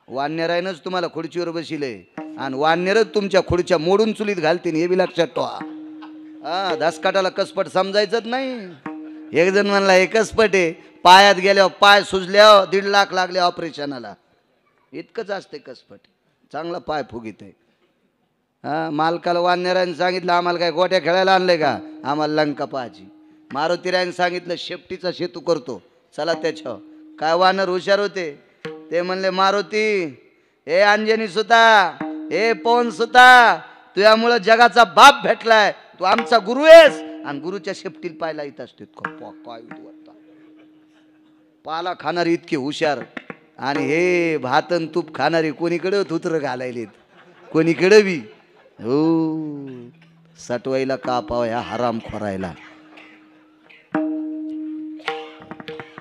वानरायनंच तुम्हाला खुर्चीवर बसिले आणि वानरच तुमच्या खुर्च्या मोडून चुलीत घालतील, हे बी लक्षात ठेवा. हा दासकाटाला कसपट समजायचंच नाही. एक जण म्हणला हे कसपट आहे, पायात गेल्यावर पाय सुजल्यावर 1.5 लाख लागले ऑपरेशनाला. इतकंच असते कसपट, चांगला पाय फुगीत आहे. हा मालकाला वानरायने सांगितलं आम्हाला काय गोट्या खेळायला आणलंय का, आम्हाला लंका पाहायची. मारुतीरायने सांगितलं शेपटीचा सेतू करतो, चला त्याच्यावर. काय वानर हुशार होते, ते म्हणले मारुती, हे अंजनी सुता, हे पवन सुता, तुझ्यामुळं जगाचा बाप भेटलाय, तू आमचा गुरु आहेस आणि गुरुच्या शेपटीला पायला येत असते. काय पाला खाणारी इतके हुशार आणि हे भातन तूप खाणारी कोणीकडे थुत्र घालायलेत, कोणीकडे बी. हो सटवाईला कापाव ह्या हराम खोरायला.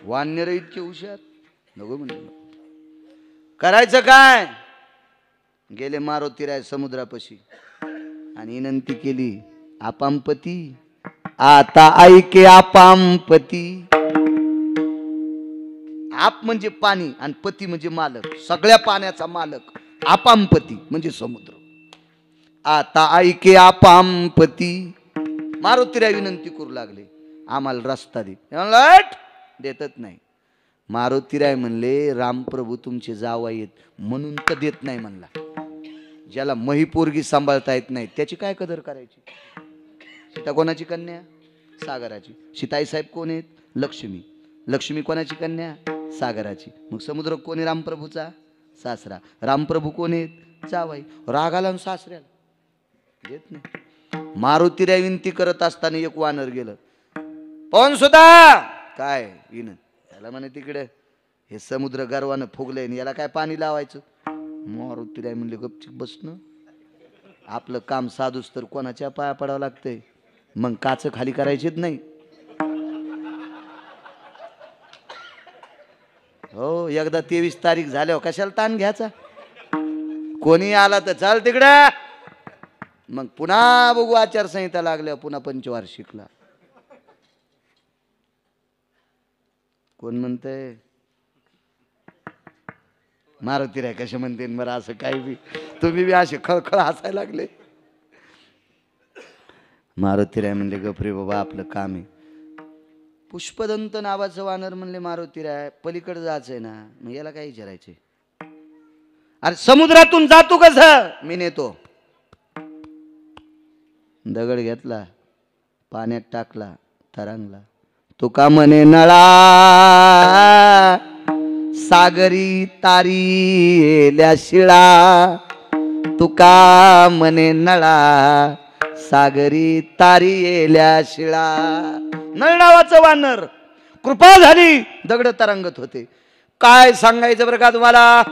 वानर इतके हुशार नको म्हणलं. करायचं काय, गेले मारुतीराय समुद्रापाशी आणि विनंती केली, आपामपती आता ऐके आपामपती. आप म्हणजे पाणी आणि पती म्हणजे मालक, सगळ्या पाण्याचा मालक. आपामपती म्हणजे समुद्र. आता ऐके आपामपती. मारुतीराय विनंती करू लागले, आम्हाला रस्ता दे. देतच नाही. मारुतीराय म्हणले रामप्रभू तुमचे जावई आहेत म्हणून तर देत नाही म्हणला. ज्याला महिपोरगी सांभाळता येत नाही त्याची काय कदर करायची. सीता कोणाची कन्या, सागराची. सीताई साहेब कोण आहेत, लक्ष्मी. लक्ष्मी कोणाची कन्या, सागराची. मग समुद्र कोण आहे, रामप्रभूचा सासरा. रामप्रभू कोण आहेत, जावई. रागाला सासऱ्याला देत नाही. मारुतीराय विनंती करत असताना एक वानर गेलं. पवन सुद्धा काय विन त्याला म्हणे तिकडे हे समुद्र गर्वानं फुगलंय, याला काय पाणी लावायचं. मारुतीराय म्हणले गपचिप बसणं, आपलं काम साधूस तर कोणाच्या पाया पडावं लागतंय, मग काच खाली करायचीच नाही. हो एकदा 23 तारीख झाल्यावर कशाला ताण घ्यायचा. कोणी आला तर चाल तिकडे, मग पुन्हा बघू आचारसंहिता लागल्यावर पुन्हा पंचवार्षिकला. कोण म्हणतंय मारुतीराय कसे म्हणते बरं असं काही बी, तुम्ही बी असे खळखळ हसायला लागले. मारुतीराय म्हणले गपरे बाबा आपलं काम आहे. पुष्पदंत नावाचं वानर म्हणले मारुतीराय पलीकडे जायचंय ना, मग याला काय विचारायचे. अरे समुद्रातून जातो कसं, मी नेतो. दगड घेतला, पाण्यात टाकला, तरंगला. तुका म्हणे नळा सागरी तारील्या शिळा. तुका म्हणे नळा सागरी तारील्या शिळा. नळ नावाचं वानर, कृपा झाली दगड तरंगत होते. काय सांगायचं बरं का तुम्हाला.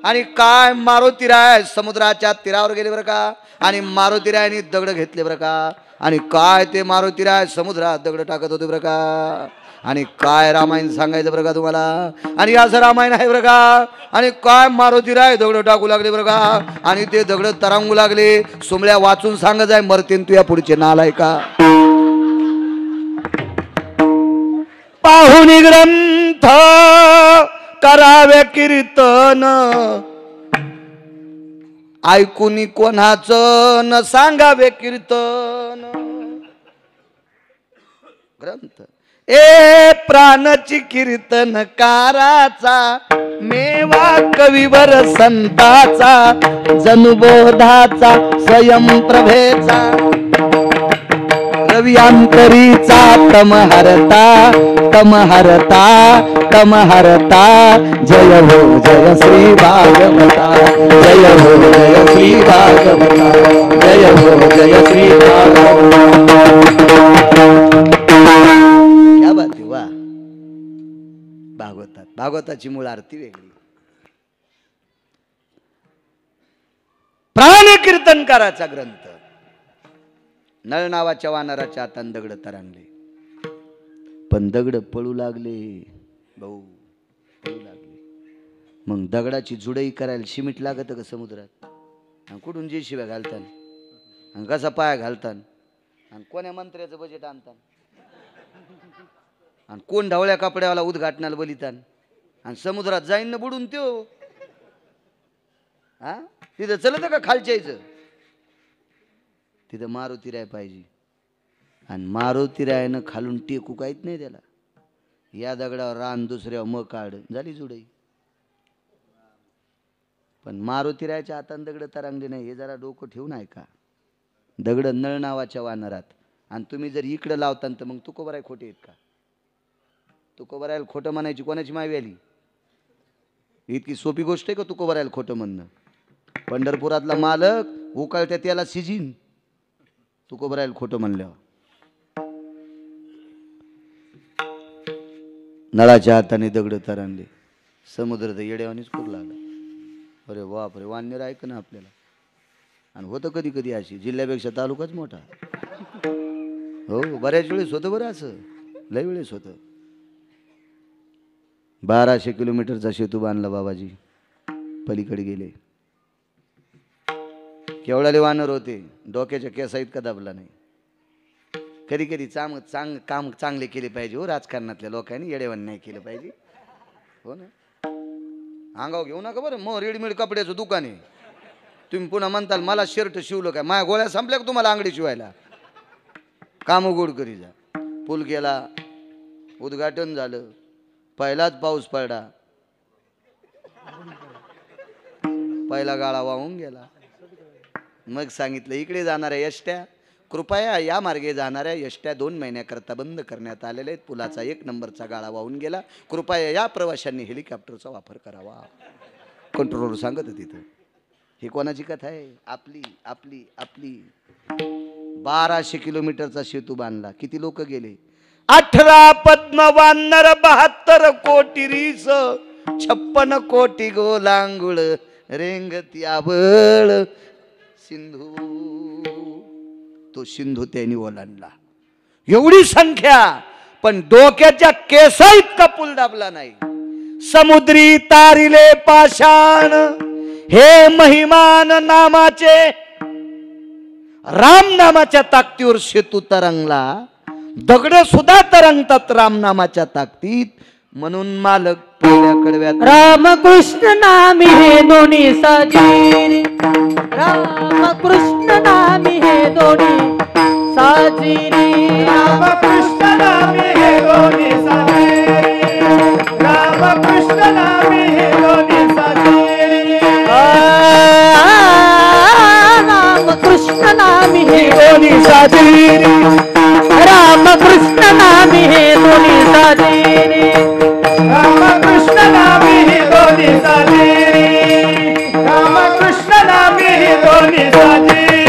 आणि काय मारुतीराय समुद्राच्या तीरावर गेले बरं का, आणि मारुतीरायनी दगड घेतले बरं का. आणि काय ते मारुतीराय समुद्रात दगड टाकत होते बरं का. आणि काय रामायण सांगायचं बरं का तुम्हाला. आणि असं रामायण आहे बरं का. आणि काय मारुतीराय दगड टाकू लागले बरं का, आणि ते दगड तरंगू लागले. सोमळ्या वाचून सांगत आहे मरतीन तुया पुढचे नालाय का. पाहुणी ग्रंथ करावे कीर्तन, ऐकून कोणाचं न सांगावे कीर्तन. ग्रंथ ए प्राणची कीर्तनकाराचा, मेवा कविवर संताचा, जनुबोधाचा स्वयंप्रभेचा, रवियांतरीचा तमहरता तमहरता तमहरता. जय हो जय श्री भागवता, जय हो जय श्री भागवता, जय हो जय श्री भागवता. क्या बात आहे, वा. भागवतात, भागवताची मूळ आरती वेगळी. प्राण कीर्तनकाराचा ग्रंथ. नळ नावाच्या वानराच्या हातान दगड तरंगले, पण दगड पळू लागले भाऊ, पळू लागले. मग दगडाची जुडई करायला शिमिट लागत का समुद्रात. आणि कुठून जे शिव्या घालतान, आणि कसा पाया घालतान, आणि कोण्या मंत्र्याचं बजेट आणतान. आणि कोण ढवळ्या कपड्यावाला उद्घाटनाला बलितान आणि समुद्रात जाईन ना बुडून त्यो हा तिथं चलत का खालच्याचं तिथं मारुती राय पाहिजे आणि मारुती रायनं खालून टेकू काहीच नाही त्याला या दगडावर रान दुसऱ्यावर मग काढ झाली जुडई पण मारुती रायच्या हातानं दगड तरंगले नाही हे जरा डोकं ठेवून आहे का दगड नळ नावाच्या वानरात आणि तुम्ही जर इकडं लावता तर मग तुकोबराय खोटे आहेत का तुकोबरायला खोटं म्हणायची कोणाची मावी आली इतकी सोपी गोष्ट आहे का तुकोबरायला खोटं म्हणणं पंढरपुरातला मालक उकळत्या त्याला सिजीन तुकोबरायला खोटं म्हणल्यावर नळाच्या हाताने दगड तरंगले समुद्र तर येड्यावानीच करू लागला अरे बापरे वान्यर ऐक ना आपल्याला आणि होतं कधी कधी अशी जिल्ह्यापेक्षा तालुकाच मोठा हो बऱ्याच वेळेस होतं बरं असं लय वेळेस होतं 1200 किलोमीटरचा सेतू बांधला बाबाजी पलीकडे गेले केवढाले वानर होते डोक्याच्या केसा इतका दाबला नाही कधी कधी काम चांगले केले पाहिजे हो राजकारणातल्या लोकांनी येडेवान नाही केलं पाहिजे हो ना अंगाव घेऊ नका बरं मग रेडीमेड कपड्याचं दुकान आहे तुम्ही पुन्हा म्हणताल मला शर्ट शिवलं काय माझ्या गोळ्या संपल्या का तुम्हाला अंगडी शिवायला काम गोड करी जा पूल गेला उद्घाटन झालं पहिलाच पाऊस पडला पहिला गाळा वाहून गेला मग सांगितलं इकडे जाणाऱ्या यष्ट्या कृपया या मार्गे जाणाऱ्या यष्ट्या 2 महिन्याकरता बंद करण्यात आलेले आहेत पुलाचा 1 नंबरचा गाळा वाहून गेला कृपया या प्रवाशांनी हेलिकॉप्टरचा वापर करावा कंट्रोलर सांगत तिथं ही कोणाची कथा आहे आपली आपली आपली 1200 किलोमीटरचा सेतू बांधला किती लोक गेले 18 पद्म वानर 72 कोटी रीस 56 कोटी गोलांगुळ रेंगती आबळ सिंधू तो सिंधू त्यांनी ओलांडला एवढी संख्या पण डोक्याच्या केसा इतका पूल दाबला नाही समुद्री तारिले पाषाण हे महिमान नामाचे राम नामाच्या ताकदीवर सेतू तरंगला दगड सुद्धा तरंगतात राम नामाच्या ताकदीत म्हणून मालक पहिल्या कडव्यात रामकृष्ण नामी हे दोन्ही साजिरी रामकृष्ण नामी हे दोन्ही साजिरी रामकृष्ण नामी हे दोन्ही साजिरी रामकृष्ण नामी हे दोन्ही साजिरी रामकृष्ण नामी हे दोन्ही साजिरी रामकृष्ण नामी हे दोन्ही साजिरी रामकृष्ण नामी हे दोन्ही साजिरी रामकृष्ण नामी हे दोन्ही साजिरी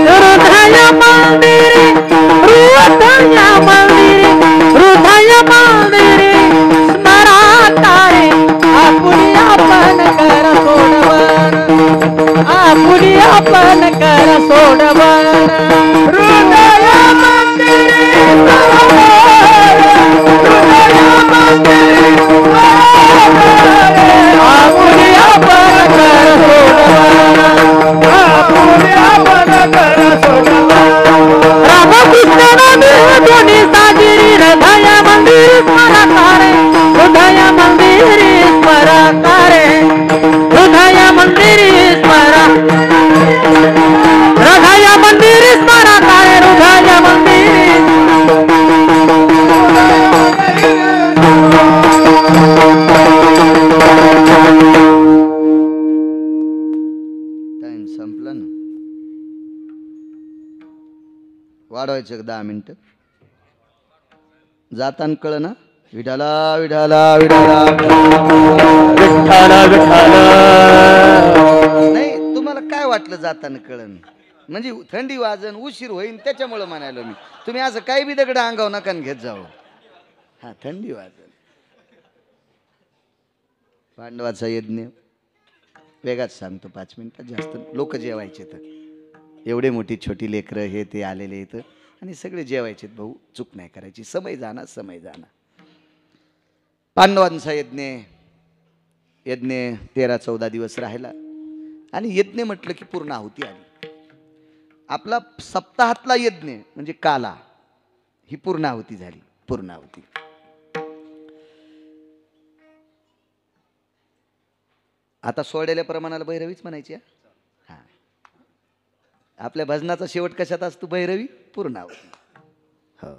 हृदय मंदिरी हृदय मंदिरी स्मरा तारे आपुली आपण कर सोडवन आपुली आपण कर सोडवन हृदय मंदिरी हृदय मंदिरी आपुली आपण कर सोडवन आपुले आपण कर सोडवन रामकृष्ण नामी दोन्ही साजिरी हृदय मंदिरी स्मरा तारे हृदय मंदिरी स्मरा तारे हृदय मंदिरी स्मरा हृदय मंदिरी स्मरा तारे हृदय मंदिरी टाइम संपला ना वाढवायचं 10 मिनिटं जाताना कळ ना विठाला विठाला विठाला नाही तुम्हाला काय वाटलं जाताना कळण म्हणजे थंडी वाजन उशीर होईन त्याच्यामुळं म्हणायलो मी तुम्ही असं काही बी दगड अंगावर नका न घेत जाऊ हा थंडी वाजन पांडवाचा यज्ञ वेगाच सांगतो 5 मिनिटात जास्त लोक जेवायचे तर एवढे मोठी छोटी लेकरं हे ते आलेले इथं आणि सगळे जेवायचे भाऊ चूक नाही करायची समय जाणार पांडवांचा यज्ञ 13-14 दिवस राहिला आणि यज्ञ म्हटलं की पूर्ण आहुती आली आपला सप्ताहातला यज्ञ म्हणजे काला ही पूर्ण आहुती झाली पूर्णाहुती. आता सोडलेल्या प्रमाणाला भैरवीच म्हणायची. हा, आपल्या भजनाचा शेवट कशात असतो? भैरवी पूर्णाहुती. हो.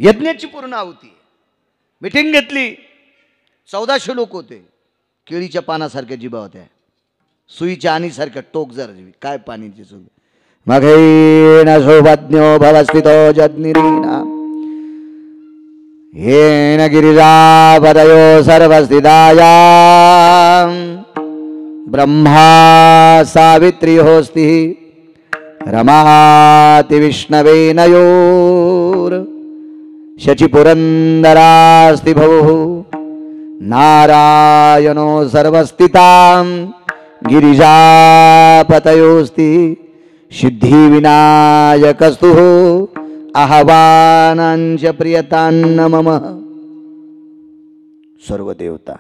यज्ञाची पूर्णाहुती. मिटिंग घेतली, 1400 लोक होते. केळीच्या पानासारख्या जिबा होत्या, सुईच्या आणीसारख्या टोक जर काय पाणीची सुख. मघैन सौभाज्ञो भवस्थितो जज्ञिरीना येन गिरिजापदयो सर्वस्थिताया ब्रह्मा सावित्री होस्ति रमाति विष्णवे नयोर शचिपुरंदरास्ति भवुः नारायणो सर्वस्थितां गिरिजापतयोस्ति सिद्धिविनायकस्तु आह्वानांच प्रियतान्न मम. सर्व देवता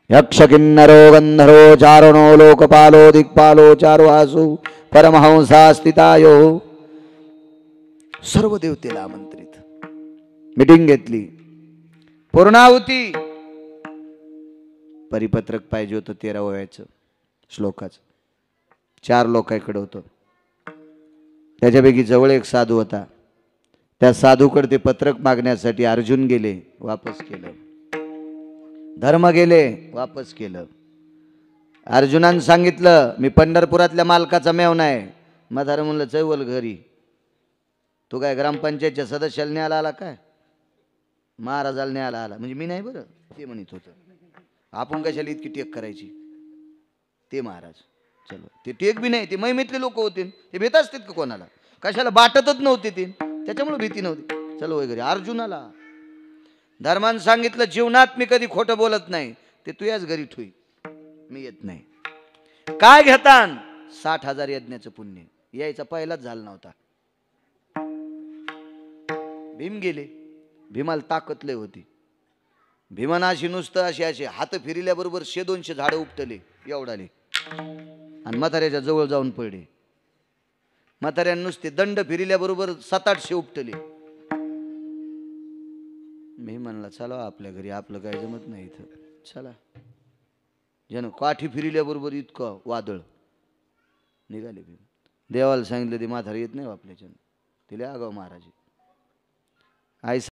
यक्ष किन्नरो गंधर्वो चारणो लोकपालो दिक्पालो चारुहासु परमहंसा स्थितायो सर्व देवतेला आमंत्रित. मीटिंग घेतली. पूर्णाहुती. परिपत्रक पाहिजे होतं 13व्या श्लोकाचं. 4 लोकांकडे होतं. त्याच्यापैकी जवळ एक साधू होता. त्या साधूकडे ते पत्रक मागण्यासाठी अर्जुन गेले, वापस केलं. धर्म गेले, वापस केलं. अर्जुनानं सांगितलं मी पंढरपुरातल्या मालकाचा मेवना आहे. म्हातारं म्हणलं चैवल घरी. तू काय ग्रामपंचायतच्या सदस्याला न्यायला आला काय? महाराजाला न्यायला आला. म्हणजे मी नाही बरं, ते म्हणत होतं. आपण कशाला इतकी टेक करायची? ते महाराज चलो, ते टेक बी नाही, ते महिमेतले लोक होते. ते भेट असतात का कोणाला? कशाला बाटतच नव्हते ते, त्याच्यामुळे भीती नव्हती. चलो वगैरे. अर्जुनाला धर्मानं सांगितलं जीवनात मी कधी खोटं बोलत नाही. ते तू याच घरी ठुई, मी येत नाही. काय घेतान? 60,000 यज्ञाचं पुण्य. यायचा पहिलाच झाला नव्हता. भीम गेले. भीमाला ताकद लय होती. भीमाना अशी नुसतं असे हात फिरल्याबरोबर 100-200 झाडं उपटले एवढाले आणि म्हाताऱ्याच्या जवळ जाऊन पडले. म्हाताऱ्यानं नुसते दंड फिरल्याबरोबर 700-800 उपटले. मी म्हणला चला आपल्या घरी, आपलं काय जमत नाही इथं, चला. जण काठी फिरल्याबरोबर इतकं वादळ निघाले. भीम देवाला सांगितलं ते म्हातारा येत नाही आपल्याच्यानं. तिला आगाव महाराज. आई